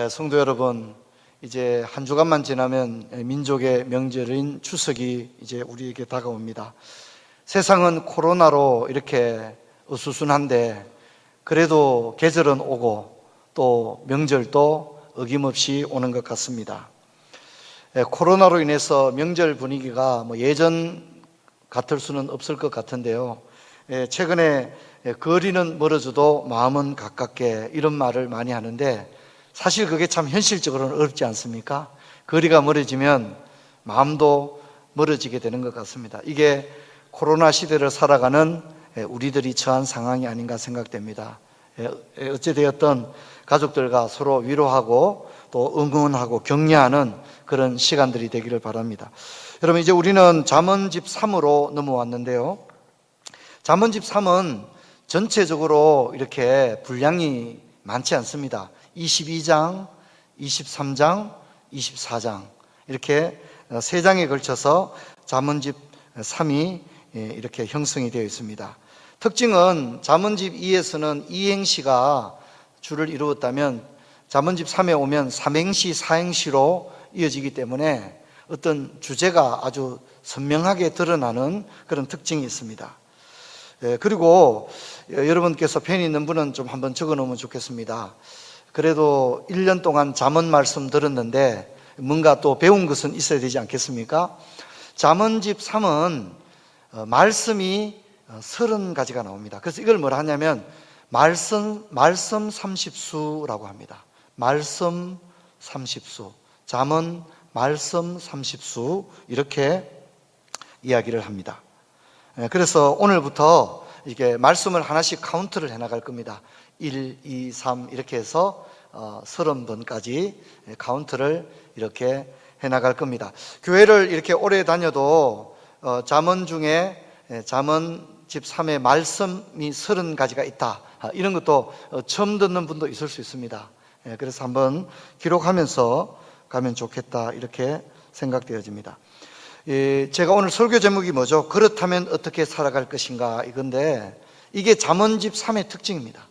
성도 여러분, 이제 한 주간만 지나면 민족의 명절인 추석이 이제 우리에게 다가옵니다. 세상은 코로나로 이렇게 어수선한데 그래도 계절은 오고 또 명절도 어김없이 오는 것 같습니다. 코로나로 인해서 명절 분위기가 예전 같을 수는 없을 것 같은데요. 최근에 거리는 멀어져도 마음은 가깝게, 이런 말을 많이 하는데 사실 그게 참 현실적으로는 어렵지 않습니까? 거리가 멀어지면 마음도 멀어지게 되는 것 같습니다. 이게 코로나 시대를 살아가는 우리들이 처한 상황이 아닌가 생각됩니다. 어찌되었든 가족들과 서로 위로하고 또 응원하고 격려하는 그런 시간들이 되기를 바랍니다. 여러분, 이제 우리는 잠언집 3으로 넘어왔는데요. 잠언집 3은 전체적으로 이렇게 분량이 많지 않습니다. 22장, 23장, 24장 이렇게 3장에 걸쳐서 잠언집 3이 이렇게 형성이 되어 있습니다. 특징은 잠언집 2에서는 이행시가 주를 이루었다면 잠언집 3에 오면 삼행시, 사행시로 이어지기 때문에 어떤 주제가 아주 선명하게 드러나는 그런 특징이 있습니다. 그리고 여러분께서 펜이 있는 분은 좀 한번 적어 놓으면 좋겠습니다. 그래도 1년 동안 잠언 말씀 들었는데 뭔가 또 배운 것은 있어야 되지 않겠습니까? 잠언집 3은 말씀이 30가지가 나옵니다. 그래서 이걸 뭐라 하냐면 말씀 30수라고 합니다. 말씀 30수, 잠언 말씀 30수, 이렇게 이야기를 합니다. 그래서 오늘부터 이게 말씀을 하나씩 카운트를 해 나갈 겁니다. 1, 2, 3 이렇게 해서 30번까지 카운트를 이렇게 해 나갈 겁니다. 교회를 이렇게 오래 다녀도 잠언 중에 잠언집 3의 말씀이 30가지가 있다, 이런 것도 처음 듣는 분도 있을 수 있습니다. 그래서 한번 기록하면서 가면 좋겠다, 이렇게 생각되어집니다. 제가 오늘 설교 제목이 뭐죠? 그렇다면 어떻게 살아갈 것인가, 이건데 이게 잠언집 3의 특징입니다.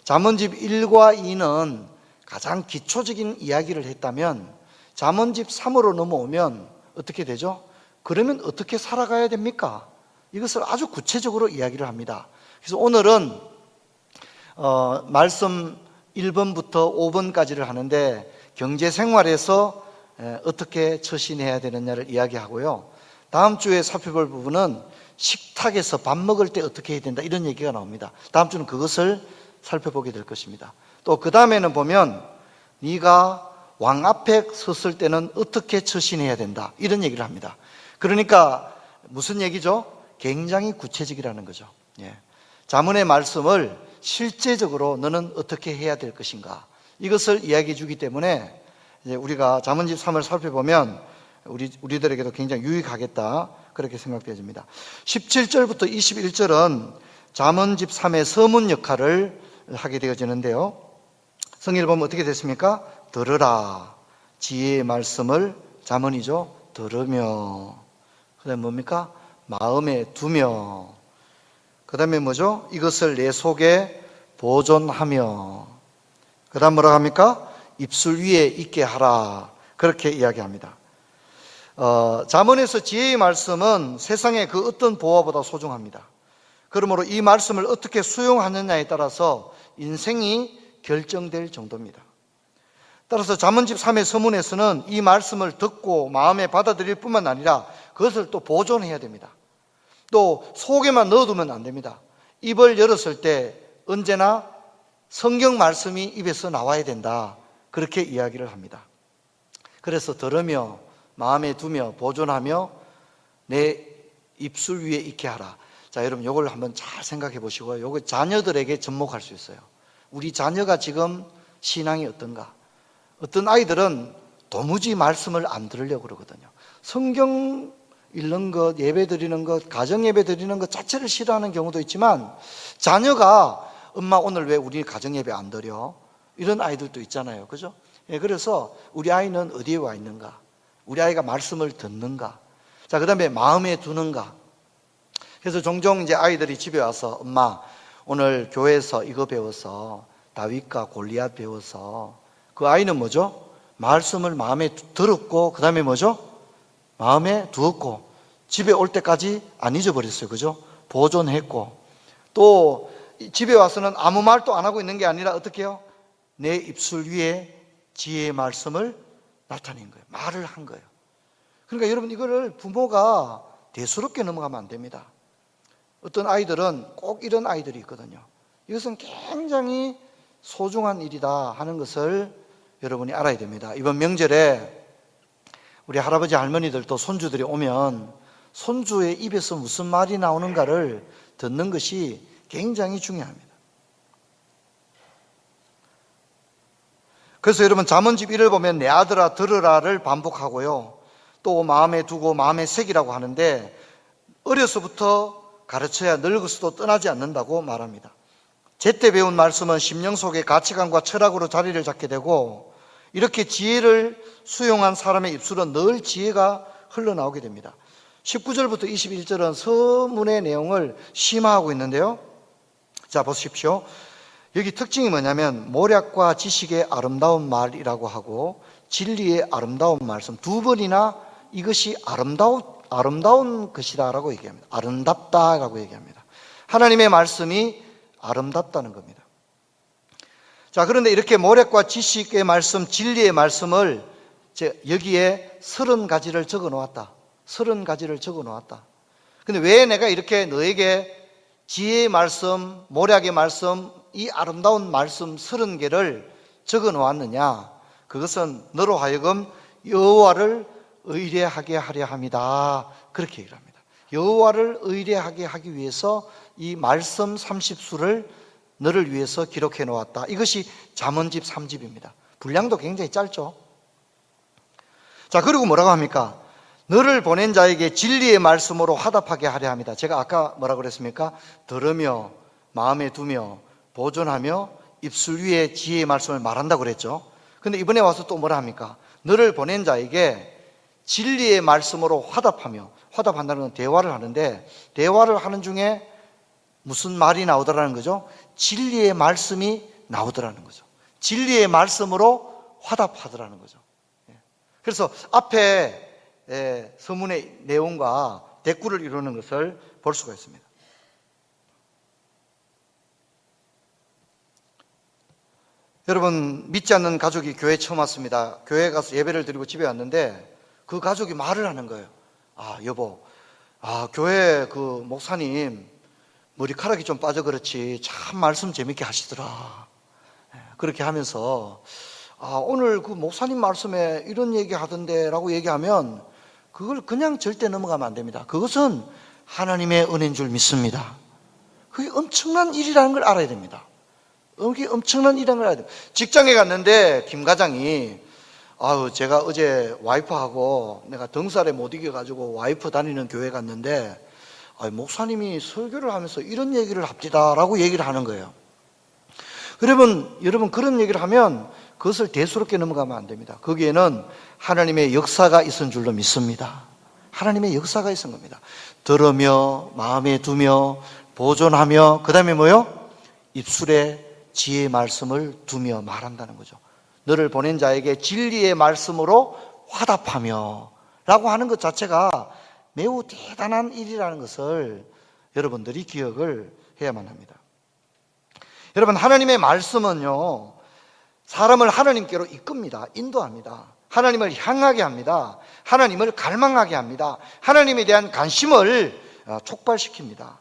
잠언집 1과 2는 가장 기초적인 이야기를 했다면 잠언집 3으로 넘어오면 어떻게 되죠? 그러면 어떻게 살아가야 됩니까? 이것을 아주 구체적으로 이야기를 합니다. 그래서 오늘은 말씀 1번부터 5번까지를 하는데 경제생활에서 어떻게 처신해야 되느냐를 이야기하고요. 다음 주에 살펴볼 부분은 식탁에서 밥 먹을 때 어떻게 해야 된다, 이런 얘기가 나옵니다. 다음 주는 그것을 살펴보게 될 것입니다. 또 그 다음에는 보면 네가 왕 앞에 섰을 때는 어떻게 처신해야 된다, 이런 얘기를 합니다. 그러니까 무슨 얘기죠? 굉장히 구체적이라는 거죠. 잠언의 말씀을 실제적으로 너는 어떻게 해야 될 것인가, 이것을 이야기해 주기 때문에 우리가 잠언집 3을 살펴보면 우리들에게도 굉장히 유익하겠다, 그렇게 생각되어집니다. 17절부터 21절은 잠언집 3의 서문 역할을 하게 되어지는데요. 성경을 보면 어떻게 됐습니까? 들으라, 지혜의 말씀을, 잠언이죠, 들으며, 그 다음에 뭡니까? 마음에 두며, 그 다음에 뭐죠? 이것을 내 속에 보존하며, 그 다음 뭐라고 합니까? 입술 위에 있게 하라, 그렇게 이야기합니다. 잠언에서 지혜의 말씀은 세상의 그 어떤 보화보다 소중합니다. 그러므로 이 말씀을 어떻게 수용하느냐에 따라서 인생이 결정될 정도입니다. 따라서 잠언집 3의 서문에서는 이 말씀을 듣고 마음에 받아들일 뿐만 아니라 그것을 또 보존해야 됩니다. 또 속에만 넣어두면 안 됩니다. 입을 열었을 때 언제나 성경 말씀이 입에서 나와야 된다, 그렇게 이야기를 합니다. 그래서 들으며 마음에 두며 보존하며 내 입술 위에 있게 하라. 자, 여러분 이걸 한번 잘 생각해 보시고요. 이거 자녀들에게 접목할 수 있어요. 우리 자녀가 지금 신앙이 어떤가? 어떤 아이들은 도무지 말씀을 안 들으려고 그러거든요. 성경 읽는 것, 예배 드리는 것, 가정 예배 드리는 것 자체를 싫어하는 경우도 있지만 자녀가 엄마 오늘 왜 우리 가정 예배 안 드려? 이런 아이들도 있잖아요. 그죠? 그래서 우리 아이는 어디에 와 있는가? 우리 아이가 말씀을 듣는가? 자, 그 다음에 마음에 두는가? 그래서 종종 이제 아이들이 집에 와서 엄마 오늘 교회에서 이거 배워서 다윗과 골리앗 배워서 그 아이는 뭐죠? 말씀을 마음에 들었고 그 다음에 뭐죠? 마음에 두었고 집에 올 때까지 안 잊어버렸어요. 그죠? 보존했고 또 집에 와서는 아무 말도 안 하고 있는 게 아니라 어떻게 해요? 내 입술 위에 지혜의 말씀을 나타낸 거예요. 말을 한 거예요. 그러니까 여러분 이거를 부모가 대수롭게 넘어가면 안 됩니다. 어떤 아이들은 꼭 이런 아이들이 있거든요. 이것은 굉장히 소중한 일이다 하는 것을 여러분이 알아야 됩니다. 이번 명절에 우리 할아버지 할머니들도 손주들이 오면 손주의 입에서 무슨 말이 나오는가를 듣는 것이 굉장히 중요합니다. 그래서 여러분 잠언집 1을 보면 내 아들아 들으라를 반복하고요. 또 마음에 두고 마음에 새기라고 하는데 어려서부터 가르쳐야 늙어서도 떠나지 않는다고 말합니다. 제때 배운 말씀은 심령 속의 가치관과 철학으로 자리를 잡게 되고 이렇게 지혜를 수용한 사람의 입술은 늘 지혜가 흘러나오게 됩니다. 19절부터 21절은 서문의 내용을 심화하고 있는데요. 자, 보십시오. 여기 특징이 뭐냐면 모략과 지식의 아름다운 말이라고 하고 진리의 아름다운 말씀 두 번이나 이것이 아름다운 것이다라고 얘기합니다. 아름답다라고 얘기합니다. 하나님의 말씀이 아름답다는 겁니다. 자, 그런데 이렇게 모략과 지식의 말씀, 진리의 말씀을 여기에 30가지를 적어 놓았다. 30가지를 적어 놓았다. 근데 왜 내가 이렇게 너에게 지혜의 말씀, 모략의 말씀, 이 아름다운 말씀 30개를 적어 놓았느냐? 그것은 너로 하여금 여호와를 의뢰하게 하려 함이다. 그렇게 얘기를 합니다. 여호와를 의뢰하게 하기 위해서 이 말씀 30수를 너를 위해서 기록해 놓았다. 이것이 잠언집 3집입니다. 분량도 굉장히 짧죠. 자, 그리고 뭐라고 합니까? 너를 보낸 자에게 진리의 말씀으로 화답하게 하려 합니다. 제가 아까 뭐라고 그랬습니까? 들으며 마음에 두며 보존하며 입술 위에 지혜의 말씀을 말한다고 그랬죠. 근데 이번에 와서 또 뭐라 합니까? 너를 보낸 자에게 진리의 말씀으로 화답한다는 건 대화를 하는데 대화를 하는 중에 무슨 말이 나오더라는 거죠? 진리의 말씀이 나오더라는 거죠. 진리의 말씀으로 화답하더라는 거죠. 그래서 앞에 서문의 내용과 대꾸를 이루는 것을 볼 수가 있습니다. 여러분, 믿지 않는 가족이 교회에 처음 왔습니다. 교회에 가서 예배를 드리고 집에 왔는데 그 가족이 말을 하는 거예요. 아, 여보, 교회 그 목사님 머리카락이 좀 빠져 그렇지 참 말씀 재밌게 하시더라. 그렇게 하면서 오늘 그 목사님 말씀에 이런 얘기 하던데 라고 얘기하면 그걸 그냥 절대 넘어가면 안 됩니다. 그것은 하나님의 은혜인 줄 믿습니다. 그게 엄청난 일이라는 걸 알아야 됩니다. 그게 엄청난 일이라는 걸 알아야 됩니다. 직장에 갔는데 김 과장이 제가 어제 와이프하고 내가 등살에 못 이겨가지고 와이프 다니는 교회 갔는데 목사님이 설교를 하면서 이런 얘기를 합디다 라고 얘기를 하는 거예요. 여러분 그런 얘기를 하면 그것을 대수롭게 넘어가면 안 됩니다. 거기에는 하나님의 역사가 있은 줄로 믿습니다. 하나님의 역사가 있은 겁니다. 들으며 마음에 두며 보존하며 그 다음에 뭐요? 입술에 지혜의 말씀을 두며 말한다는 거죠. 너를 보낸 자에게 진리의 말씀으로 화답하며 라고 하는 것 자체가 매우 대단한 일이라는 것을 여러분들이 기억을 해야만 합니다. 여러분, 하나님의 말씀은요, 사람을 하나님께로 이끕니다. 인도합니다. 하나님을 향하게 합니다. 하나님을 갈망하게 합니다. 하나님에 대한 관심을 촉발시킵니다.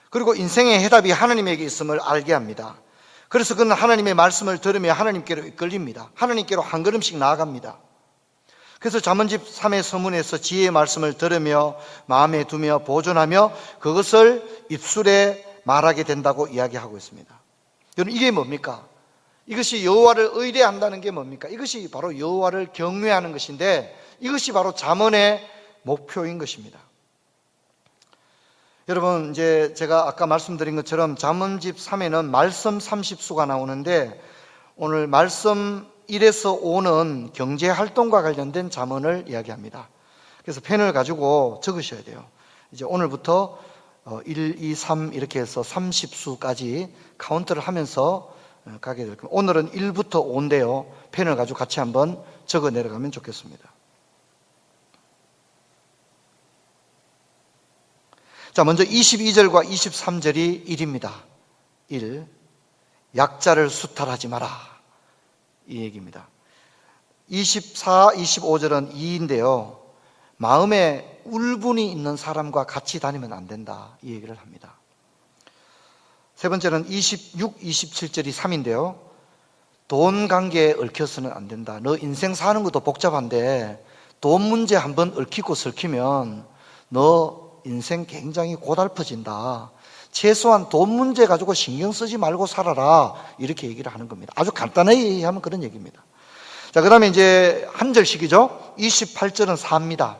그리고 인생의 해답이 하나님에게 있음을 알게 합니다. 그래서 그는 하나님의 말씀을 들으며 하나님께로 이끌립니다. 하나님께로 한 걸음씩 나아갑니다. 그래서 잠언집 3의 서문에서 지혜의 말씀을 들으며 마음에 두며 보존하며 그것을 입술에 말하게 된다고 이야기하고 있습니다. 여러분, 이게 뭡니까? 이것이 여호와를 의뢰한다는 게 뭡니까? 이것이 바로 여호와를 경외하는 것인데 이것이 바로 잠언의 목표인 것입니다. 여러분, 이제 제가 아까 말씀드린 것처럼 잠언집 3에는 말씀 30수가 나오는데 오늘 말씀 1에서 5는 경제활동과 관련된 잠언을 이야기합니다. 그래서 펜을 가지고 적으셔야 돼요. 이제 오늘부터 1, 2, 3 이렇게 해서 30수까지 카운트를 하면서 가게 될 겁니다. 오늘은 1부터 5인데요. 펜을 가지고 같이 한번 적어 내려가면 좋겠습니다. 자, 먼저 22절과 23절이 1입니다. 1. 약자를 수탈하지 마라. 이 얘기입니다. 24, 25절은 2인데요. 마음에 울분이 있는 사람과 같이 다니면 안 된다. 이 얘기를 합니다. 세 번째는 26, 27절이 3인데요. 돈 관계에 얽혀서는 안 된다. 너 인생 사는 것도 복잡한데 돈 문제 한번 얽히고 설키면 너 인생 굉장히 고달퍼진다. 최소한 돈 문제 가지고 신경 쓰지 말고 살아라. 이렇게 얘기를 하는 겁니다. 아주 간단하게 얘기하면 그런 얘기입니다. 자, 그 다음에 이제 한 절씩이죠. 28절은 4입니다.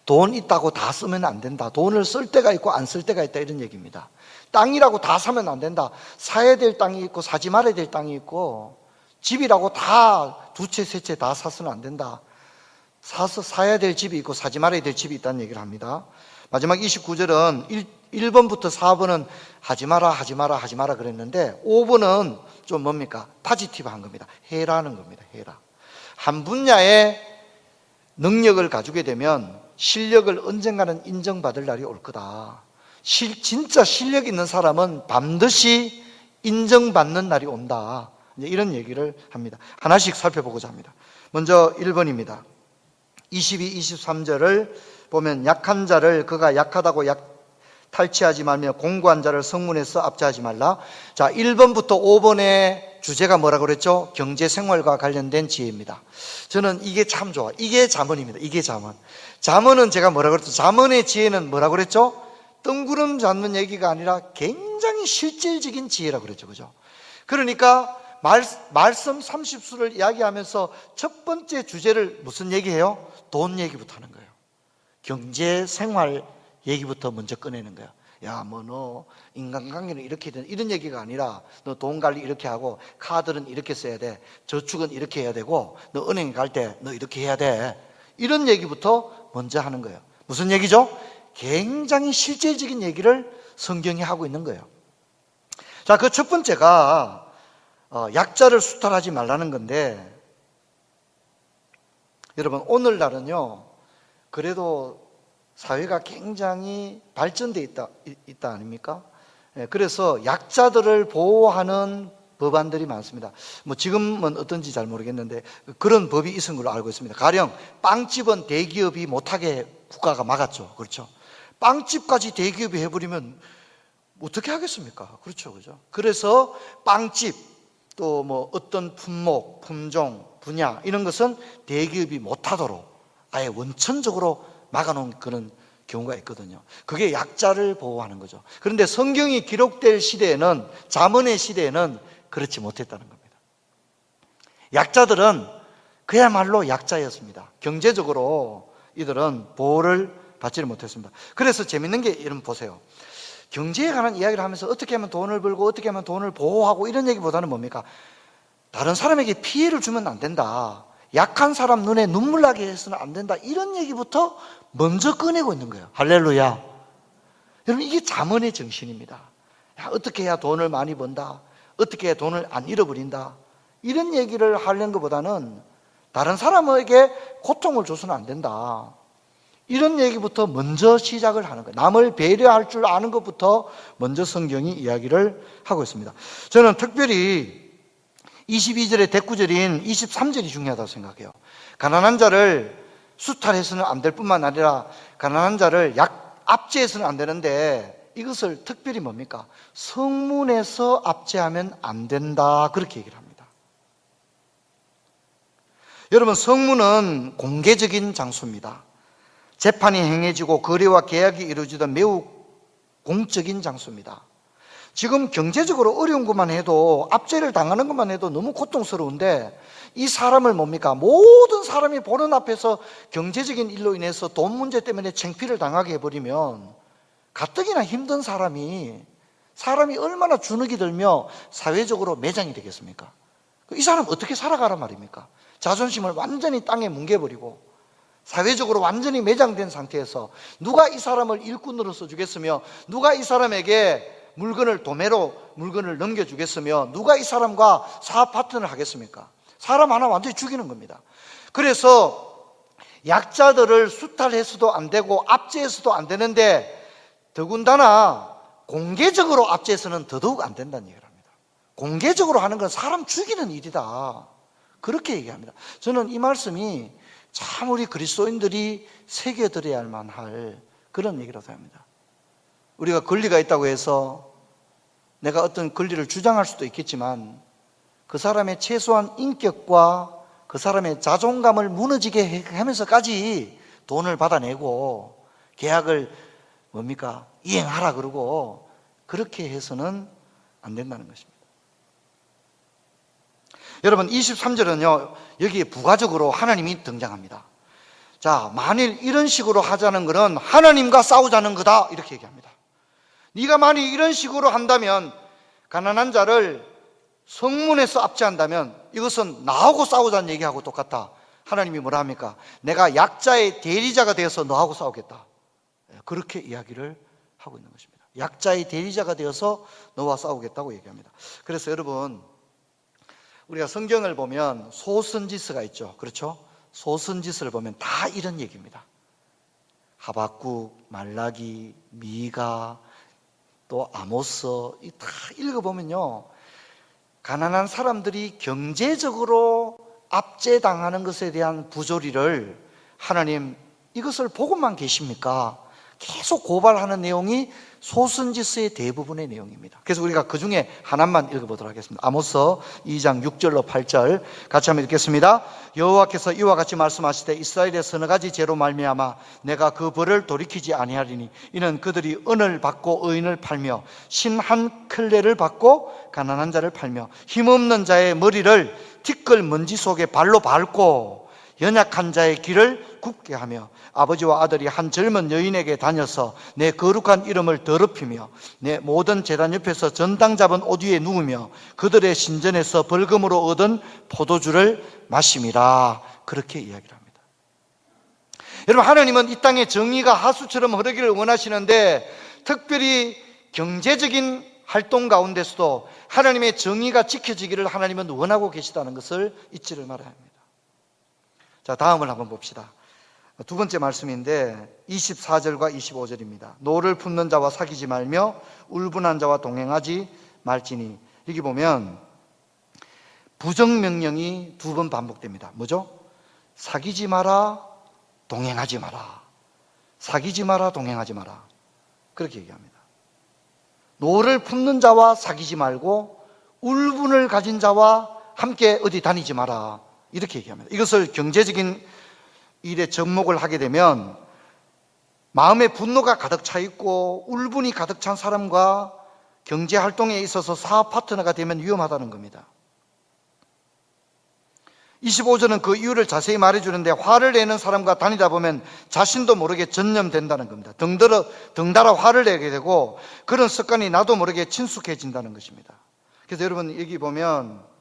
돈 있다고 다 쓰면 안 된다. 돈을 쓸 때가 있고 안 쓸 때가 있다. 이런 얘기입니다. 땅이라고 다 사면 안 된다. 사야 될 땅이 있고 사지 말아야 될 땅이 있고, 집이라고 다 두 채, 세 채 다 사서는 안 된다. 사야 될 집이 있고 사지 말아야 될 집이 있다는 얘기를 합니다. 마지막 29절은 1번부터 4번은 하지 마라, 하지 마라, 하지 마라 그랬는데 5번은 좀 뭡니까? 파지티브한 겁니다. 해라는 겁니다. 해라. 한 분야의 능력을 가지게 되면 실력을 언젠가는 인정받을 날이 올 거다. 진짜 실력 있는 사람은 반드시 인정받는 날이 온다. 이런 얘기를 합니다. 하나씩 살펴보고자 합니다. 먼저 1번입니다. 22, 23절을 보면 약한 자를 그가 약하다고 탈취하지 말며 공고한 자를 성문에서 압제하지 말라. 자, 1번부터 5번의 주제가 뭐라고 그랬죠? 경제생활과 관련된 지혜입니다. 저는 이게 참 좋아. 이게 잠언입니다. 이게 잠언. 잠언은 제가 뭐라고 그랬죠? 잠언의 지혜는 뭐라고 그랬죠? 뜬구름 잡는 얘기가 아니라 굉장히 실질적인 지혜라고 그랬죠. 그죠? 그러니까 말씀 30수를 이야기하면서 첫 번째 주제를 무슨 얘기해요? 돈 얘기부터 하는 거예요. 경제 생활 얘기부터 먼저 꺼내는 거예요. 야, 뭐 너 인간관계는 이렇게 된 이런 얘기가 아니라 너 돈 관리 이렇게 하고 카드는 이렇게 써야 돼. 저축은 이렇게 해야 되고 너 은행 갈 때 너 이렇게 해야 돼. 이런 얘기부터 먼저 하는 거예요. 무슨 얘기죠? 굉장히 실질적인 얘기를 성경이 하고 있는 거예요. 자, 그 첫 번째가 약자를 수탈하지 말라는 건데, 여러분 오늘날은요 그래도 사회가 굉장히 발전되어 있다 아닙니까? 그래서 약자들을 보호하는 법안들이 많습니다. 뭐 지금은 어떤지 잘 모르겠는데 그런 법이 있은 걸로 알고 있습니다. 가령 빵집은 대기업이 못하게 국가가 막았죠. 그렇죠? 빵집까지 대기업이 해버리면 어떻게 하겠습니까? 그렇죠, 그죠? 그래서 빵집 또 뭐 어떤 품목, 품종, 분야 이런 것은 대기업이 못하도록 아예 원천적으로 막아놓은 그런 경우가 있거든요. 그게 약자를 보호하는 거죠. 그런데 성경이 기록될 시대에는, 잠언의 시대에는 그렇지 못했다는 겁니다. 약자들은 그야말로 약자였습니다. 경제적으로 이들은 보호를 받지를 못했습니다. 그래서 재밌는 게 이런 보세요. 경제에 관한 이야기를 하면서 어떻게 하면 돈을 벌고 어떻게 하면 돈을 보호하고 이런 얘기보다는 뭡니까? 다른 사람에게 피해를 주면 안 된다. 약한 사람 눈에 눈물 나게 해서는 안 된다. 이런 얘기부터 먼저 꺼내고 있는 거예요. 할렐루야. 여러분 이게 잠언의 정신입니다. 야, 어떻게 해야 돈을 많이 번다. 어떻게 해야 돈을 안 잃어버린다. 이런 얘기를 하려는 것보다는 다른 사람에게 고통을 줘서는 안 된다. 이런 얘기부터 먼저 시작을 하는 거예요. 남을 배려할 줄 아는 것부터 먼저 성경이 이야기를 하고 있습니다. 저는 특별히 22절의 대구절인 23절이 중요하다고 생각해요. 가난한 자를 수탈해서는 안 될 뿐만 아니라 가난한 자를 압제해서는 안 되는데 이것을 특별히 뭡니까? 성문에서 압제하면 안 된다. 그렇게 얘기를 합니다. 여러분 성문은 공개적인 장소입니다. 재판이 행해지고 거래와 계약이 이루어지던 매우 공적인 장소입니다. 지금 경제적으로 어려운 것만 해도 압제를 당하는 것만 해도 너무 고통스러운데 이 사람을 뭡니까? 모든 사람이 보는 앞에서 경제적인 일로 인해서 돈 문제 때문에 창피를 당하게 해버리면 가뜩이나 힘든 사람이 얼마나 주눅이 들며 사회적으로 매장이 되겠습니까? 이 사람 어떻게 살아가란 말입니까? 자존심을 완전히 땅에 뭉개버리고 사회적으로 완전히 매장된 상태에서 누가 이 사람을 일꾼으로 써주겠으며 누가 이 사람에게 물건을 도매로 물건을 넘겨주겠으며 누가 이 사람과 사업 파트너를 하겠습니까? 사람 하나 완전히 죽이는 겁니다. 그래서 약자들을 수탈해서도 안 되고 압제해서도 안 되는데 더군다나 공개적으로 압제해서는 더더욱 안 된다는 얘기를 합니다. 공개적으로 하는 건 사람 죽이는 일이다. 그렇게 얘기합니다. 저는 이 말씀이 참 우리 그리스도인들이 새겨들어야 할 만할 그런 얘기라고 합니다. 우리가 권리가 있다고 해서 내가 어떤 권리를 주장할 수도 있겠지만 그 사람의 최소한 인격과 그 사람의 자존감을 무너지게 하면서까지 돈을 받아내고 계약을 뭡니까? 이행하라 그러고 그렇게 해서는 안 된다는 것입니다. 여러분 23절은요 여기에 부가적으로 하나님이 등장합니다. 자, 만일 이런 식으로 하자는 것은 하나님과 싸우자는 거다 이렇게 얘기합니다. 네가 만일 이런 식으로 한다면 가난한 자를 성문에서 압제한다면 이것은 나하고 싸우자는 얘기하고 똑같다. 하나님이 뭐라 합니까? 내가 약자의 대리자가 되어서 너하고 싸우겠다. 그렇게 이야기를 하고 있는 것입니다. 약자의 대리자가 되어서 너와 싸우겠다고 얘기합니다. 그래서 여러분 우리가 성경을 보면 소선지서가 있죠. 그렇죠? 소선지서를 보면 다 이런 얘기입니다. 하박국, 말라기, 미가, 또 아모스 다 읽어보면요 가난한 사람들이 경제적으로 압제당하는 것에 대한 부조리를 하나님 이것을 보고만 계십니까? 계속 고발하는 내용이 소선지서의 대부분의 내용입니다. 그래서 우리가 그 중에 하나만 읽어보도록 하겠습니다. 아모스 2장 6절로 8절 같이 한번 읽겠습니다. 여호와께서 이와 같이 말씀하시되 이스라엘의 서너 가지 죄로 말미암아 내가 그 벌을 돌이키지 아니하리니 이는 그들이 은을 받고 의인을 팔며 신 한 클레를 받고 가난한 자를 팔며 힘없는 자의 머리를 티끌 먼지 속에 발로 밟고 연약한 자의 길을 굽게 하며 아버지와 아들이 한 젊은 여인에게 다녀서 내 거룩한 이름을 더럽히며 내 모든 제단 옆에서 전당 잡은 옷 위에 누우며 그들의 신전에서 벌금으로 얻은 포도주를 마심이라 그렇게 이야기를 합니다. 여러분 하나님은 이 땅에 정의가 하수처럼 흐르기를 원하시는데 특별히 경제적인 활동 가운데서도 하나님의 정의가 지켜지기를 하나님은 원하고 계시다는 것을 잊지를 말아야 합니다. 자, 다음을 한번 봅시다. 두 번째 말씀인데 24절과 25절입니다. 노를 품는 자와 사귀지 말며 울분한 자와 동행하지 말지니. 여기 보면 부정명령이 두 번 반복됩니다. 뭐죠? 사귀지 마라, 동행하지 마라. 사귀지 마라, 동행하지 마라. 그렇게 얘기합니다. 노를 품는 자와 사귀지 말고 울분을 가진 자와 함께 어디 다니지 마라. 이렇게 얘기합니다. 이것을 경제적인 일에 접목을 하게 되면 마음에 분노가 가득 차 있고 울분이 가득 찬 사람과 경제 활동에 있어서 사업 파트너가 되면 위험하다는 겁니다. 25절은 그 이유를 자세히 말해주는데 화를 내는 사람과 다니다 보면 자신도 모르게 전염된다는 겁니다. 덩달아 화를 내게 되고 그런 습관이 나도 모르게 친숙해진다는 것입니다. 그래서 여러분 여기 보면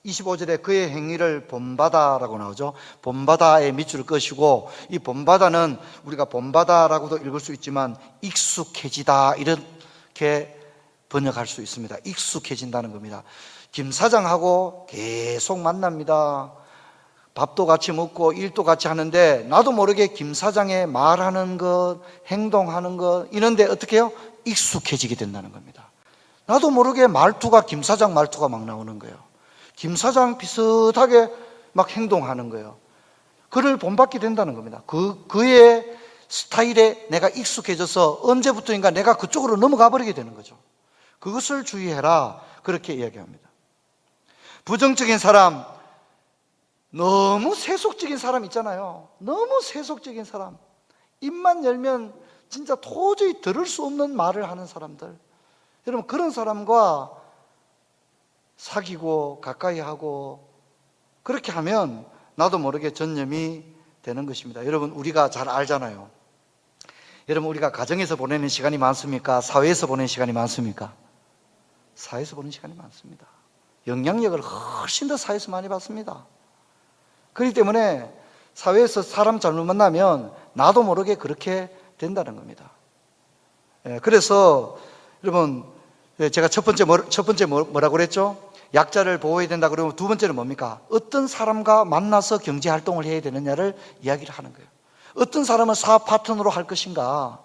25절에 그의 행위를 본바다라고 나오죠. 본바다에 밑줄 끄시고 이 본바다는 우리가 본바다라고도 읽을 수 있지만 익숙해지다 이렇게 번역할 수 있습니다. 익숙해진다는 겁니다. 김 사장하고 계속 만납니다. 밥도 같이 먹고 일도 같이 하는데 나도 모르게 김 사장의 말하는 것, 행동하는 것 이런데 어떻게 해요? 익숙해지게 된다는 겁니다. 나도 모르게 말투가 김 사장 말투가 막 나오는 거예요. 김 사장 비슷하게 막 행동하는 거예요. 그를 본받게 된다는 겁니다. 그의 스타일에 내가 익숙해져서 언제부터인가 내가 그쪽으로 넘어가 버리게 되는 거죠. 그것을 주의해라 그렇게 이야기합니다. 부정적인 사람, 너무 세속적인 사람 있잖아요. 너무 세속적인 사람, 입만 열면 진짜 도저히 들을 수 없는 말을 하는 사람들. 여러분 그런 사람과 사귀고 가까이 하고 그렇게 하면 나도 모르게 전염이 되는 것입니다. 여러분 우리가 잘 알잖아요. 여러분 우리가 가정에서 보내는 시간이 많습니까? 사회에서 보내는 시간이 많습니까? 사회에서 보내는 시간이 많습니다. 영향력을 훨씬 더 사회에서 많이 받습니다. 그렇기 때문에 사회에서 사람 잘못 만나면 나도 모르게 그렇게 된다는 겁니다. 그래서 여러분, 제가 첫 번째 뭐라고 그랬죠? 약자를 보호해야 된다 그러면 두 번째는 뭡니까? 어떤 사람과 만나서 경제 활동을 해야 되느냐를 이야기를 하는 거예요. 어떤 사람을 사업 파트너로 할 것인가?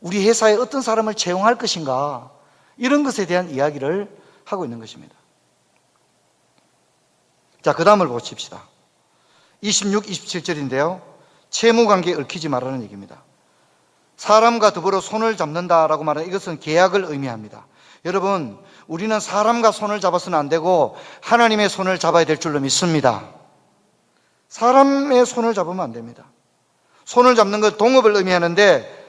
우리 회사에 어떤 사람을 채용할 것인가? 이런 것에 대한 이야기를 하고 있는 것입니다. 자, 그 다음을 보십시다. 26, 27절인데요. 채무관계에 얽히지 말라는 얘기입니다. 사람과 더불어 손을 잡는다라고 말하는 이것은 계약을 의미합니다. 여러분, 우리는 사람과 손을 잡아서는 안 되고 하나님의 손을 잡아야 될 줄로 믿습니다. 사람의 손을 잡으면 안 됩니다. 손을 잡는 것 동업을 의미하는데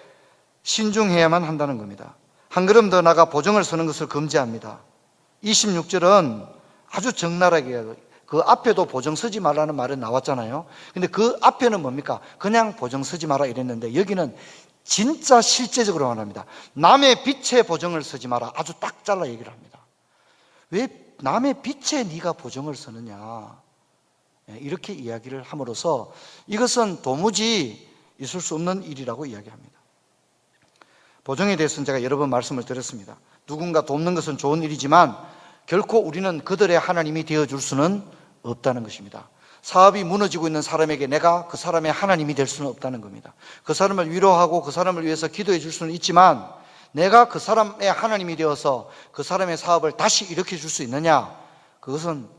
신중해야만 한다는 겁니다. 한 걸음 더 나가 보증을 서는 것을 금지합니다. 26절은 아주 적나라하게 그 앞에도 보증 서지 말라는 말은 나왔잖아요. 근데 그 앞에는 뭡니까? 그냥 보증 서지 마라 이랬는데 여기는 진짜 실제적으로 말합니다. 남의 빚에 보증을 서지 마라. 아주 딱 잘라 얘기를 합니다. 왜 남의 빚에 네가 보증을 서느냐? 이렇게 이야기를 함으로써 이것은 도무지 있을 수 없는 일이라고 이야기합니다. 보증에 대해서는 제가 여러 번 말씀을 드렸습니다. 누군가 돕는 것은 좋은 일이지만 결코 우리는 그들의 하나님이 되어줄 수는 없다는 것입니다. 사업이 무너지고 있는 사람에게 내가 그 사람의 하나님이 될 수는 없다는 겁니다. 그 사람을 위로하고 그 사람을 위해서 기도해 줄 수는 있지만 내가 그 사람의 하나님이 되어서 그 사람의 사업을 다시 일으켜 줄 수 있느냐? 그것은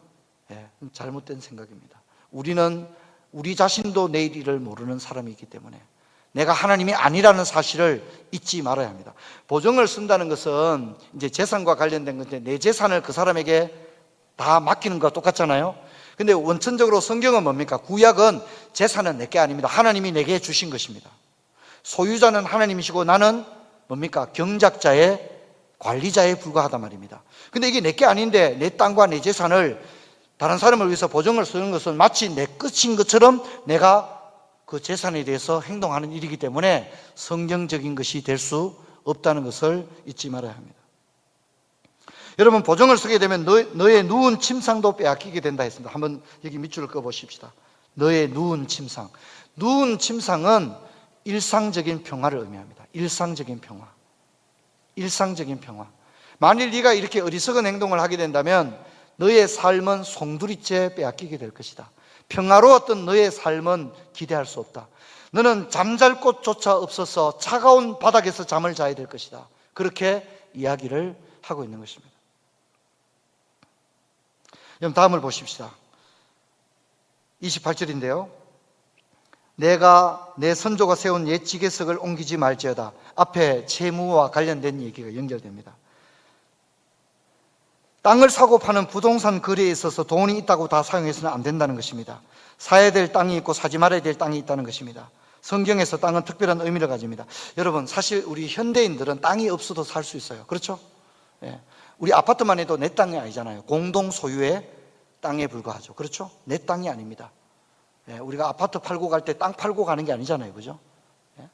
잘못된 생각입니다. 우리는 우리 자신도 내일 일을 모르는 사람이기 때문에 내가 하나님이 아니라는 사실을 잊지 말아야 합니다. 보증을 쓴다는 것은 이제 재산과 관련된 건데 내 재산을 그 사람에게 다 맡기는 것과 똑같잖아요. 근데 원천적으로 성경은 뭡니까? 구약은 재산은 내게 아닙니다. 하나님이 내게 주신 것입니다. 소유자는 하나님이시고 나는 뭡니까? 경작자의 관리자에 불과하단 말입니다. 근데 이게 내게 아닌데 내 땅과 내 재산을 다른 사람을 위해서 보증을 쓰는 것은 마치 내 것인 것처럼 내가 그 재산에 대해서 행동하는 일이기 때문에 성경적인 것이 될 수 없다는 것을 잊지 말아야 합니다. 여러분, 보증을 쓰게 되면 너의 누운 침상도 빼앗기게 된다 했습니다. 한번 여기 밑줄을 그어보십시다. 너의 누운 침상. 누운 침상은 일상적인 평화를 의미합니다. 일상적인 평화. 일상적인 평화. 만일 네가 이렇게 어리석은 행동을 하게 된다면 너의 삶은 송두리째 빼앗기게 될 것이다. 평화로웠던 너의 삶은 기대할 수 없다. 너는 잠잘 곳조차 없어서 차가운 바닥에서 잠을 자야 될 것이다. 그렇게 이야기를 하고 있는 것입니다. 그럼 다음을 보십시다. 28절인데요. 내가 내 선조가 세운 옛 지게석을 옮기지 말지어다. 앞에 채무와 관련된 얘기가 연결됩니다. 땅을 사고 파는 부동산 거래에 있어서 돈이 있다고 다 사용해서는 안 된다는 것입니다. 사야 될 땅이 있고 사지 말아야 될 땅이 있다는 것입니다. 성경에서 땅은 특별한 의미를 가집니다. 여러분, 사실 우리 현대인들은 땅이 없어도 살 수 있어요. 그렇죠? 예. 우리 아파트만 해도 내 땅이 아니잖아요. 공동 소유의 땅에 불과하죠. 그렇죠? 내 땅이 아닙니다. 예. 우리가 아파트 팔고 갈 때 땅 팔고 가는 게 아니잖아요. 그죠? 예.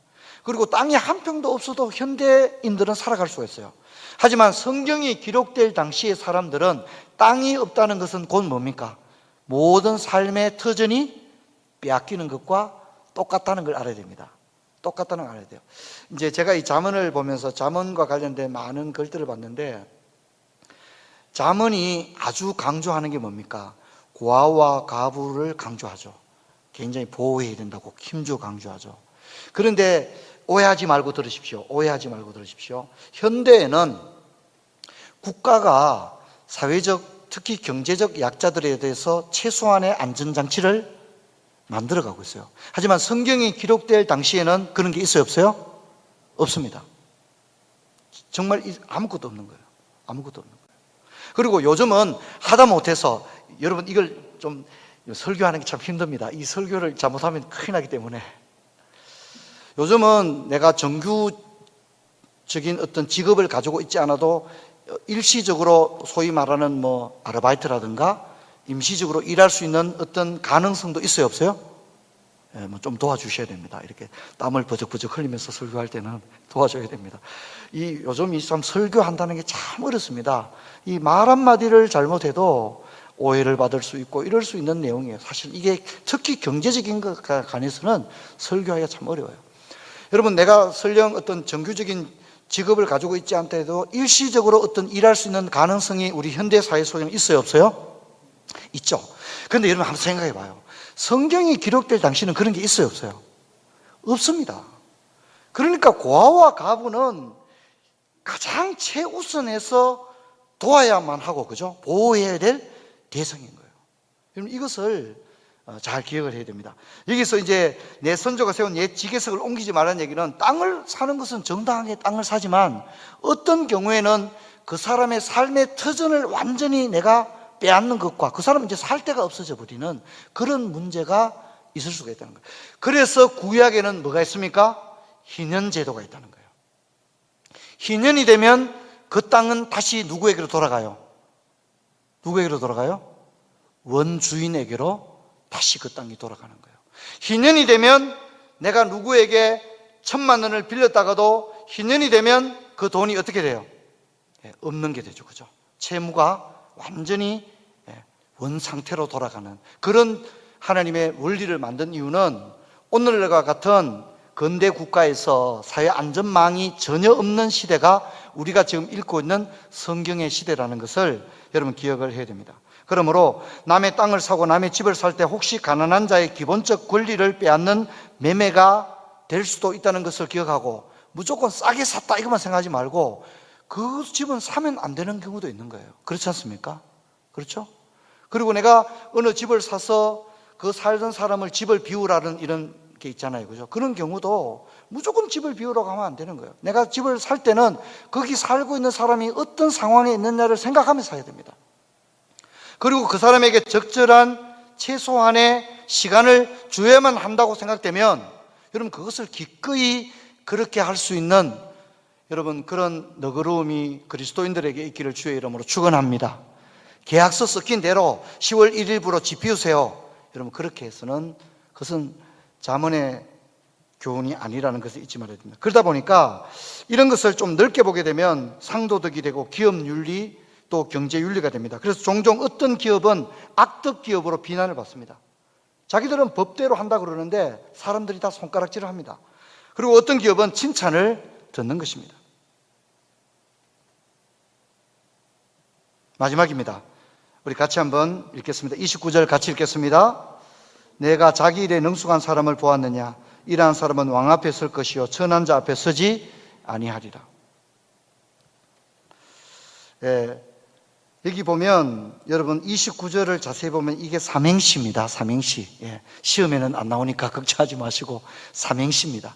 그리고 땅이 한 평도 없어도 현대인들은 살아갈 수가 있어요. 하지만 성경이 기록될 당시의 사람들은 땅이 없다는 것은 곧 뭡니까? 모든 삶의 터전이 빼앗기는 것과 똑같다는 걸 알아야 됩니다. 똑같다는 걸 알아야 돼요. 이제 제가 이 잠언을 보면서 잠언과 관련된 많은 글들을 봤는데 잠언이 아주 강조하는 게 뭡니까? 고아와 과부를 강조하죠. 굉장히 보호해야 된다고 힘주어 강조하죠. 그런데 오해하지 말고 들으십시오. 오해하지 말고 들으십시오. 현대에는 국가가 사회적, 특히 경제적 약자들에 대해서 최소한의 안전장치를 만들어가고 있어요. 하지만 성경이 기록될 당시에는 그런 게 있어요? 없어요? 없습니다. 정말 아무것도 없는 거예요. 아무것도 없는 거예요. 그리고 요즘은 하다 못해서 여러분 이걸 좀 설교하는 게 참 힘듭니다. 이 설교를 잘못하면 큰일 나기 때문에 요즘은 내가 정규적인 어떤 직업을 가지고 있지 않아도 일시적으로 소위 말하는 뭐 아르바이트라든가 임시적으로 일할 수 있는 어떤 가능성도 있어요, 없어요? 예, 뭐 좀 도와주셔야 됩니다. 이렇게 땀을 버적버적 흘리면서 설교할 때는 도와줘야 됩니다. 요즘 참 설교한다는 게 참 어렵습니다. 이 말 한마디를 잘못해도 오해를 받을 수 있고 이럴 수 있는 내용이에요. 사실 이게 특히 경제적인 것에 관해서는 설교하기가 참 어려워요. 여러분, 내가 설령 어떤 정규적인 직업을 가지고 있지 않더라도 일시적으로 어떤 일할 수 있는 가능성이 우리 현대 사회 속에는 있어요, 없어요? 있죠. 그런데 여러분 한번 생각해 봐요. 성경이 기록될 당시는 그런 게 있어요, 없어요? 없습니다. 그러니까 고아와 가부는 가장 최우선해서 도와야만 하고, 그죠? 보호해야 될 대상인 거예요. 여러분 이것을 잘 기억을 해야 됩니다. 여기서 이제 내 선조가 세운 옛 지계석을 옮기지 말라는 얘기는, 땅을 사는 것은 정당하게 땅을 사지만 어떤 경우에는 그 사람의 삶의 터전을 완전히 내가 빼앗는 것과 그 사람은 이제 살 데가 없어져 버리는 그런 문제가 있을 수가 있다는 거예요. 그래서 구약에는 뭐가 있습니까? 희년 제도가 있다는 거예요. 희년이 되면 그 땅은 다시 누구에게로 돌아가요? 누구에게로 돌아가요? 원주인에게로 다시 그 땅이 돌아가는 거예요. 희년이 되면 내가 누구에게 1,000만 원을 빌렸다가도 희년이 되면 그 돈이 어떻게 돼요? 없는 게 되죠. 그죠? 채무가 완전히 원 상태로 돌아가는 그런 하나님의 원리를 만든 이유는, 오늘과 같은 근대 국가에서 사회 안전망이 전혀 없는 시대가 우리가 지금 읽고 있는 성경의 시대라는 것을 여러분 기억을 해야 됩니다. 그러므로 남의 땅을 사고 남의 집을 살 때 혹시 가난한 자의 기본적 권리를 빼앗는 매매가 될 수도 있다는 것을 기억하고, 무조건 싸게 샀다 이것만 생각하지 말고 그 집은 사면 안 되는 경우도 있는 거예요. 그렇지 않습니까? 그렇죠? 그리고 내가 어느 집을 사서 그 살던 사람을 집을 비우라는 이런 게 있잖아요. 그죠? 그런 경우도 무조건 집을 비우라고 하면 안 되는 거예요. 내가 집을 살 때는 거기 살고 있는 사람이 어떤 상황에 있느냐를 생각하면서 사야 됩니다. 그리고 그 사람에게 적절한 최소한의 시간을 줘야만 한다고 생각되면, 여러분 그것을 기꺼이 그렇게 할 수 있는 여러분 그런 너그러움이 그리스도인들에게 있기를 주의 이름으로 축원합니다. 계약서 섞인 대로 10월 1일부로 집 비우세요. 여러분 그렇게 해서는 그것은 잠언의 교훈이 아니라는 것을 잊지 말아야 됩니다. 그러다 보니까 이런 것을 좀 넓게 보게 되면 상도덕이 되고 기업윤리 또 경제윤리가 됩니다. 그래서 종종 어떤 기업은 악덕 기업으로 비난을 받습니다. 자기들은 법대로 한다 그러는데 사람들이 다 손가락질을 합니다. 그리고 어떤 기업은 칭찬을 듣는 것입니다. 마지막입니다. 우리 같이 한번 읽겠습니다. 29절 같이 읽겠습니다. 내가 자기 일에 능숙한 사람을 보았느냐? 이러한 사람은 왕 앞에 설 것이요 천한 자 앞에 서지 아니하리라. 여기 보면 여러분 29절을 자세히 보면 이게 삼행시입니다. 삼행시. 시험에는 안 나오니까 걱정하지 마시고 삼행시입니다.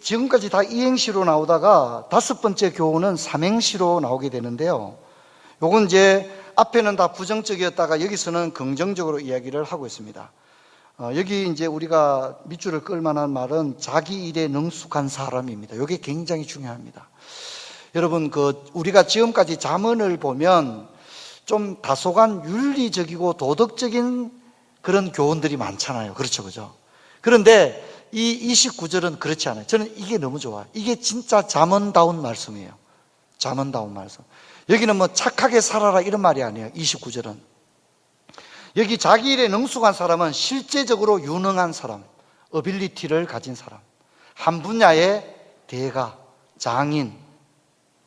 지금까지 다 이행시로 나오다가 5번째 교훈은 삼행시로 나오게 되는데요. 요건 이제 앞에는 다 부정적이었다가 여기서는 긍정적으로 이야기를 하고 있습니다. 여기 이제 우리가 밑줄을 끌 만한 말은 자기 일에 능숙한 사람입니다. 이게 굉장히 중요합니다. 여러분 우리가 지금까지 잠언을 보면 좀 다소간 윤리적이고 도덕적인 그런 교훈들이 많잖아요. 그렇죠, 그죠? 그런데 이 29절은 그렇지 않아요. 저는 이게 너무 좋아요. 이게 진짜 잠언다운 말씀이에요. 잠언다운 말씀. 여기는 뭐 착하게 살아라 이런 말이 아니에요. 29절은 여기 자기 일에 능숙한 사람은 실제적으로 유능한 사람, 어빌리티를 가진 사람, 한 분야의 대가, 장인,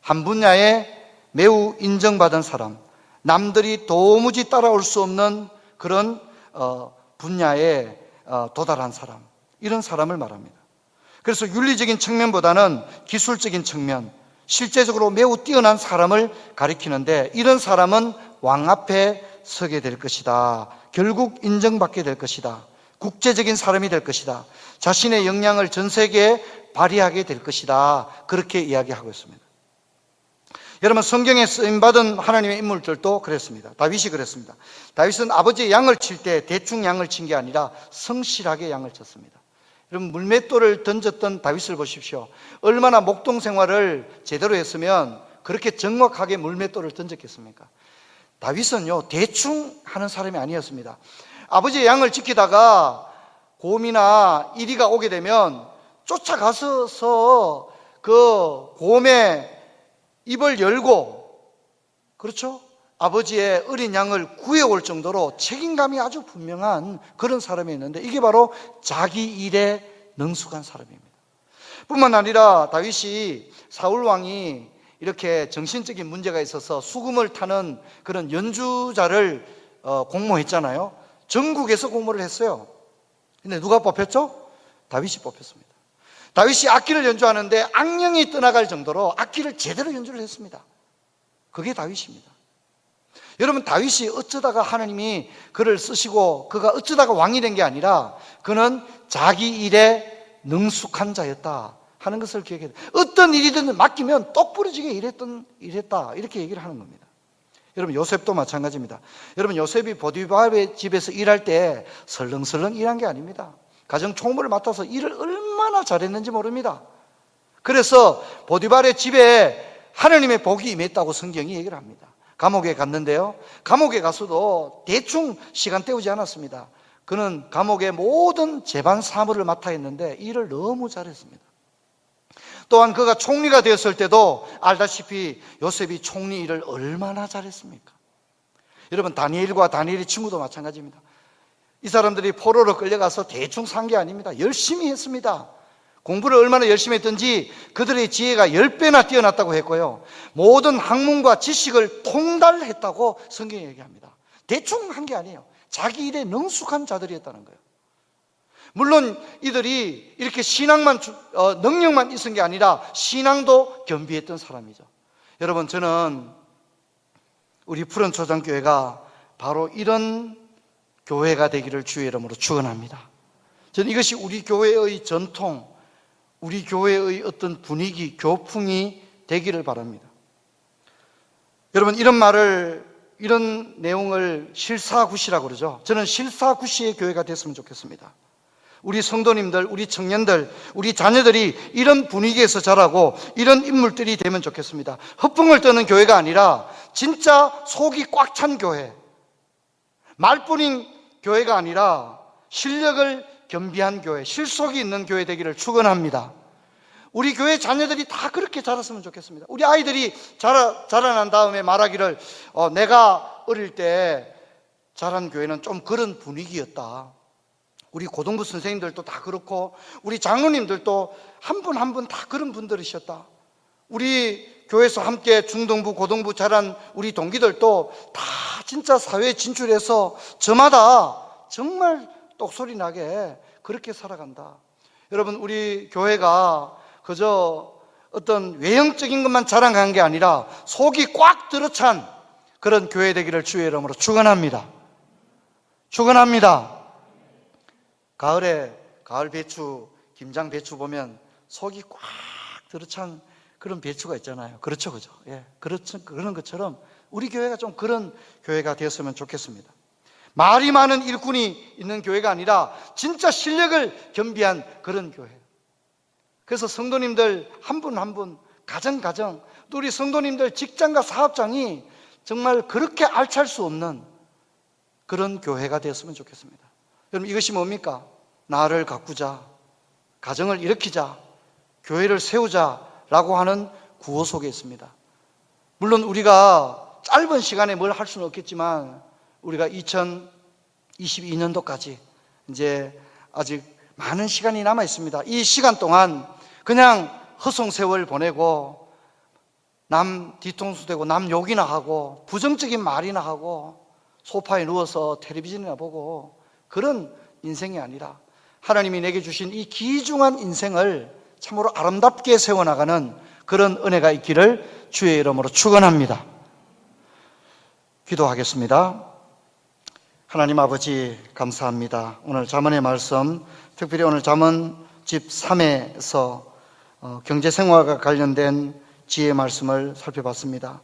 한 분야에 매우 인정받은 사람, 남들이 도무지 따라올 수 없는 그런 분야에 도달한 사람, 이런 사람을 말합니다. 그래서 윤리적인 측면보다는 기술적인 측면, 실제적으로 매우 뛰어난 사람을 가리키는데, 이런 사람은 왕 앞에 서게 될 것이다. 결국 인정받게 될 것이다. 국제적인 사람이 될 것이다. 자신의 역량을 전 세계에 발휘하게 될 것이다. 그렇게 이야기하고 있습니다. 여러분 성경에 쓰임받은 하나님의 인물들도 그랬습니다. 다윗이 그랬습니다. 다윗은 아버지의 양을 칠 때 대충 양을 친 게 아니라 성실하게 양을 쳤습니다. 여러분 물맷돌을 던졌던 다윗을 보십시오. 얼마나 목동 생활을 제대로 했으면 그렇게 정확하게 물맷돌을 던졌겠습니까? 다윗은요 대충 하는 사람이 아니었습니다. 아버지의 양을 지키다가 곰이나 이리가 오게 되면 쫓아가서 그 곰의 입을 열고, 그렇죠? 아버지의 어린 양을 구해올 정도로 책임감이 아주 분명한 그런 사람이었는데, 이게 바로 자기 일에 능숙한 사람입니다. 뿐만 아니라 다윗이 사울 왕이 이렇게 정신적인 문제가 있어서 수금을 타는 그런 연주자를 공모했잖아요. 전국에서 공모를 했어요. 근데 누가 뽑혔죠? 다윗이 뽑혔습니다. 다윗이 악기를 연주하는데 악령이 떠나갈 정도로 악기를 제대로 연주를 했습니다. 그게 다윗입니다. 여러분, 다윗이 어쩌다가 하나님이 그를 쓰시고 그가 어쩌다가 왕이 된 게 아니라 그는 자기 일에 능숙한 자였다 하는 것을 기억해야 돼요. 어떤 일이든 맡기면 똑부러지게 일했다 이렇게 얘기를 하는 겁니다. 여러분, 요셉도 마찬가지입니다. 여러분, 요셉이 보디발의 집에서 일할 때 설렁설렁 일한 게 아닙니다. 가정 총무를 맡아서 일을 얼마나 잘했는지 모릅니다. 그래서 보디발의 집에 하나님의 복이 임했다고 성경이 얘기를 합니다. 감옥에 갔는데요, 감옥에 가서도 대충 시간 때우지 않았습니다. 그는 감옥의 모든 재반 사무를 맡아 했는데 일을 너무 잘했습니다. 또한 그가 총리가 되었을 때도 알다시피 요셉이 총리 일을 얼마나 잘했습니까? 여러분, 다니엘과 다니엘의 친구도 마찬가지입니다. 이 사람들이 포로로 끌려가서 대충 산 게 아닙니다. 열심히 했습니다. 공부를 얼마나 열심히 했든지 그들의 지혜가 10배나 뛰어났다고 했고요, 모든 학문과 지식을 통달했다고 성경이 얘기합니다. 대충 한 게 아니에요. 자기 일에 능숙한 자들이었다는 거예요. 물론 이들이 이렇게 신앙만 능력만 있은 게 아니라 신앙도 겸비했던 사람이죠. 여러분, 저는 우리 푸른 초장교회가 바로 이런 교회가 되기를 주의 이름으로 축원합니다. 저는 이것이 우리 교회의 전통, 우리 교회의 어떤 분위기, 교풍이 되기를 바랍니다. 여러분, 이런 내용을 실사구시라고 그러죠. 저는 실사구시의 교회가 됐으면 좋겠습니다. 우리 성도님들, 우리 청년들, 우리 자녀들이 이런 분위기에서 자라고 이런 인물들이 되면 좋겠습니다. 허풍을 떠는 교회가 아니라 진짜 속이 꽉 찬 교회, 말뿐인 교회가 아니라 실력을 겸비한 교회, 실속이 있는 교회 되기를 축원합니다. 우리 교회 자녀들이 다 그렇게 자랐으면 좋겠습니다. 우리 아이들이 자라난 다음에 말하기를 내가 어릴 때 자란 교회는 좀 그런 분위기였다. 우리 고등부 선생님들도 다 그렇고 우리 장로님들도 한 분 한 분 다 그런 분들이셨다. 우리 교회에서 함께 중등부, 고등부 자란 우리 동기들도 다 진짜 사회에 진출해서 저마다 정말 똑소리 나게 그렇게 살아간다. 여러분, 우리 교회가 그저 어떤 외형적인 것만 자랑한 게 아니라 속이 꽉 들어찬 그런 교회 되기를 주의 이름으로 축원합니다. 축원합니다. 가을에 가을 배추, 김장 배추 보면 속이 꽉 들어찬 그런 배추가 있잖아요. 그렇죠, 그죠? 예, 그런 것처럼 우리 교회가 좀 그런 교회가 되었으면 좋겠습니다. 말이 많은 일꾼이 있는 교회가 아니라 진짜 실력을 겸비한 그런 교회. 그래서 성도님들 한 분 한 분, 가정 또 우리 성도님들 직장과 사업장이 정말 그렇게 알찰 수 없는 그런 교회가 되었으면 좋겠습니다. 여러분, 이것이 뭡니까? 나를 가꾸자, 가정을 일으키자, 교회를 세우자라고 하는 구호 속에 있습니다. 물론 우리가 짧은 시간에 뭘 할 수는 없겠지만 우리가 2022년도까지 이제 아직 많은 시간이 남아 있습니다. 이 시간 동안 그냥 허송세월 보내고 남 뒤통수 대고 남 욕이나 하고 부정적인 말이나 하고 소파에 누워서 텔레비전이나 보고 그런 인생이 아니라 하나님이 내게 주신 이 귀중한 인생을 참으로 아름답게 세워나가는 그런 은혜가 있기를 주의 이름으로 축원합니다. 기도하겠습니다. 하나님 아버지, 감사합니다. 오늘 잠언의 말씀, 특별히 오늘 잠언 집 3에서 경제생활과 관련된 지혜의 말씀을 살펴봤습니다.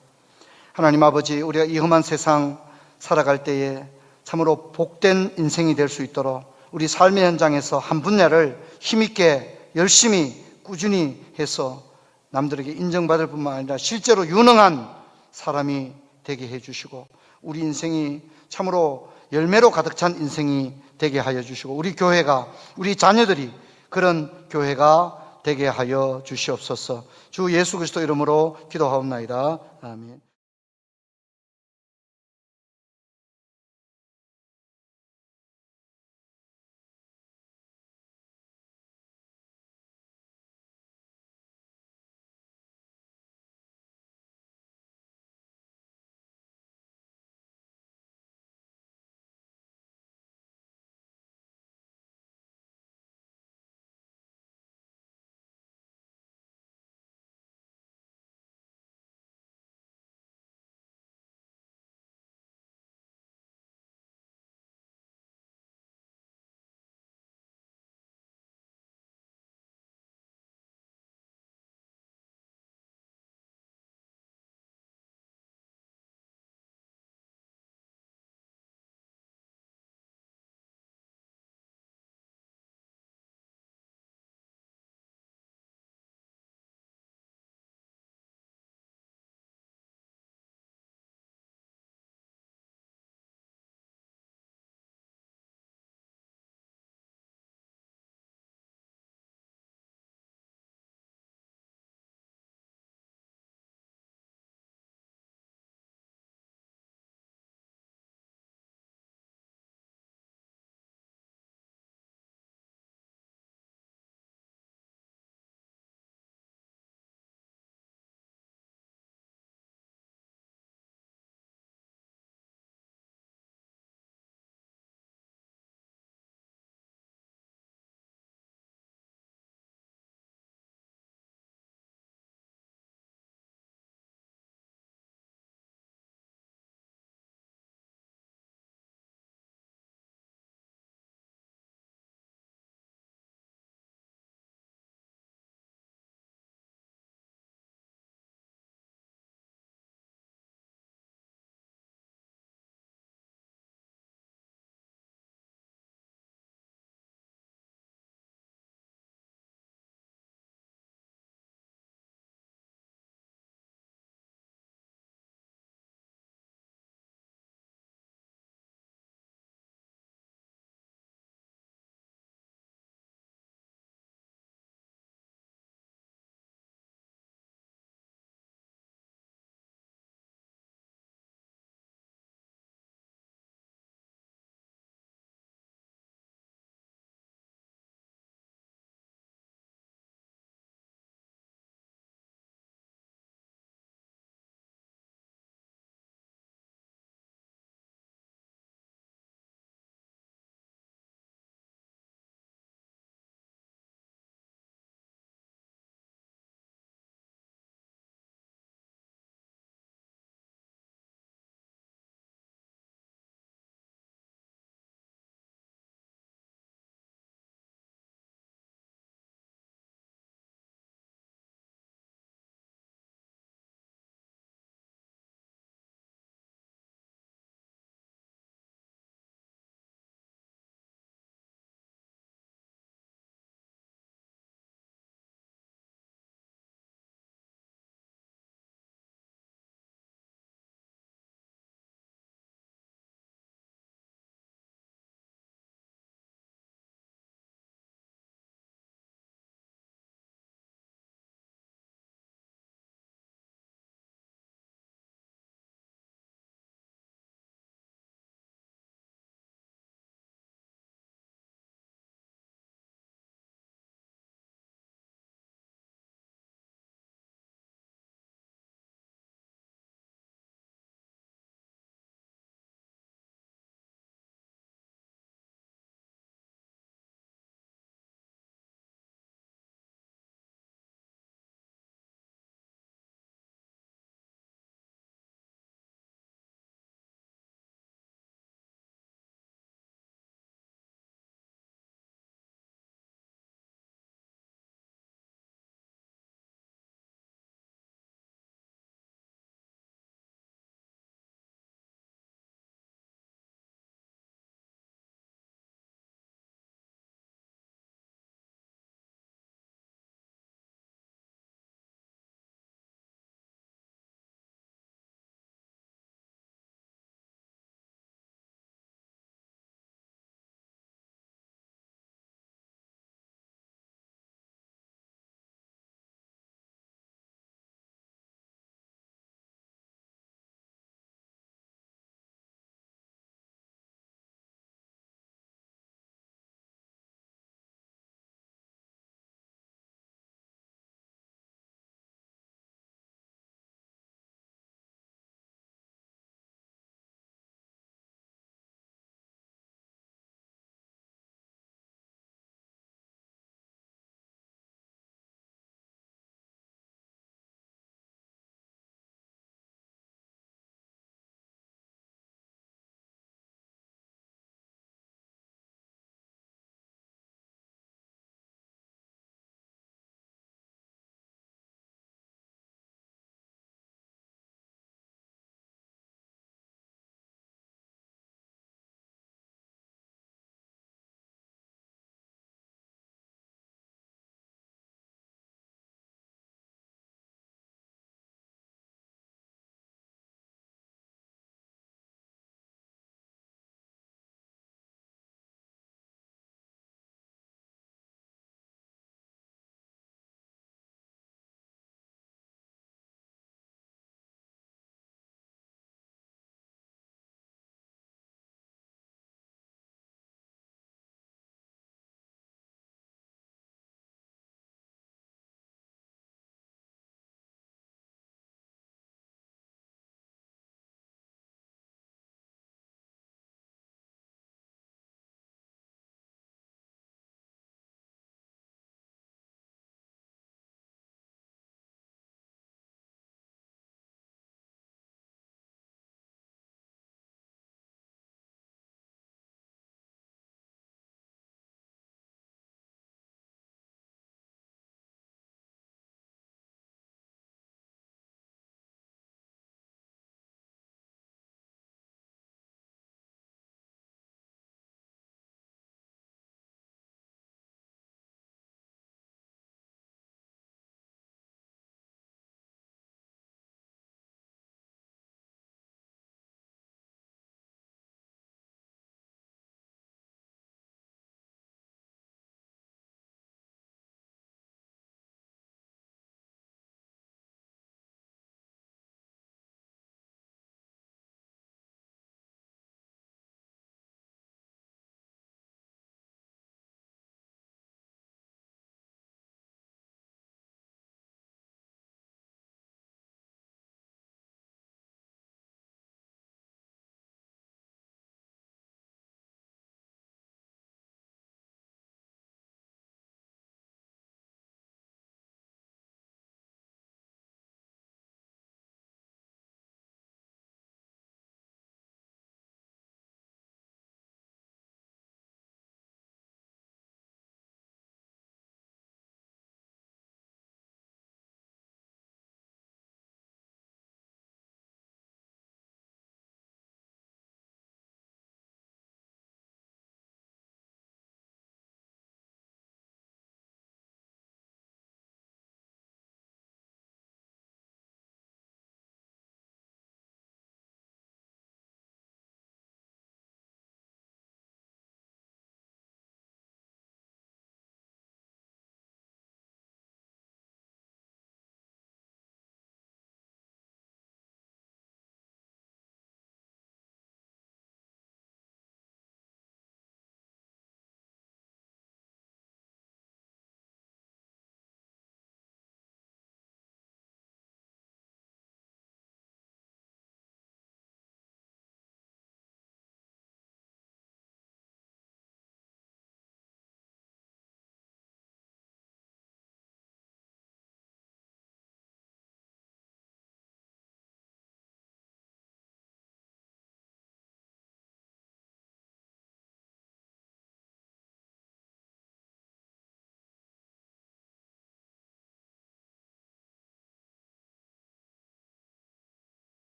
하나님 아버지, 우리가 이 험한 세상 살아갈 때에 참으로 복된 인생이 될 수 있도록 우리 삶의 현장에서 한 분야를 힘있게 열심히 꾸준히 해서 남들에게 인정받을 뿐만 아니라 실제로 유능한 사람이 되게 해주시고 우리 인생이 참으로 열매로 가득 찬 인생이 되게 하여 주시고 우리 교회가, 우리 자녀들이 그런 교회가 되게 하여 주시옵소서. 주 예수 그리스도 이름으로 기도하옵나이다. 아멘.